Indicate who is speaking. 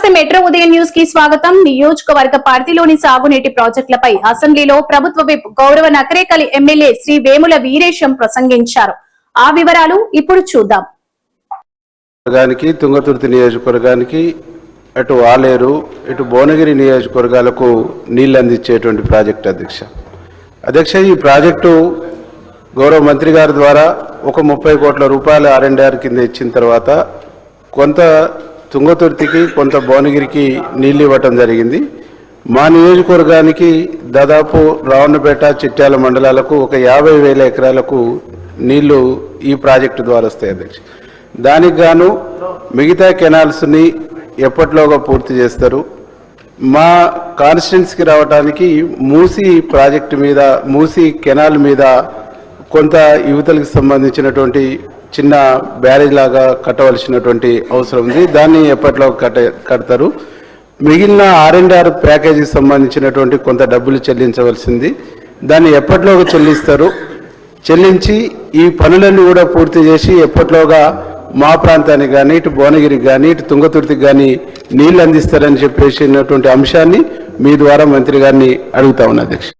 Speaker 1: నమస్తే మెట్రో ఉదయం న్యూస్ కి స్వాగతం. నియోజకవర్గ పరిధిలోని సాగునీటి ప్రాజెక్టులపై అసెంబ్లీలో ప్రభుత్వ విప్ గౌరవ నకరేకల్ ఎమ్మెల్యే శ్రీ వేముల వీరేశం ప్రసంగించారు. ఆ వివరాలు ఇప్పుడు చూద్దాం.
Speaker 2: తుంగతుర్తి నియోజకవర్గానికి అటు ఆలేరు ఇటు భువనగిరి నియోజకవర్గాలకు నీళ్లు అందించేటువంటి ప్రాజెక్టు అధ్యక్ష ఈ ప్రాజెక్టు గౌరవ మంత్రి గారి ద్వారా ఒక 30 కోట్ల రూపాయల R&R కింద ఇచ్చిన తర్వాత కొంత తుంగతుర్తికి కొంత భువనగిరికి నీళ్లు ఇవ్వటం జరిగింది. మా నియోజకవర్గానికి దాదాపు రావణపేట చిట్యాల మండలాలకు ఒక 50,000 ఎకరాలకు నీళ్లు ఈ ప్రాజెక్టు ద్వారా వస్తాయి అధ్యక్ష. దానికి గాను మిగతా కెనాల్స్ని ఎప్పటిలోగా పూర్తి చేస్తారు. మా కాన్స్టిట్యున్సీకి రావడానికి మూసీ ప్రాజెక్టు మీద మూసీ కెనాల్ మీద కొంత యువతలకు సంబంధించినటువంటి చిన్న బ్యారేజ్ లాగా కట్టవలసినటువంటి అవసరం ఉంది. దాన్ని ఎప్పట్లో కడతారు. మిగిలిన R&R ప్యాకేజీకి సంబంధించినటువంటి కొంత డబ్బులు చెల్లించవలసింది. దాన్ని ఎప్పట్లోగా చెల్లిస్తారు. చెల్లించి ఈ పనులన్నీ కూడా పూర్తి చేసి ఎప్పట్లోగా మా ప్రాంతానికి కానీ ఇటు భువనగిరికి కానీ ఇటు తుంగతుర్తికి కానీ నీళ్లు అందిస్తారని చెప్పేసినటువంటి అంశాన్ని మీ ద్వారా మంత్రి గారిని అడుగుతా ఉన్నా అధ్యక్ష.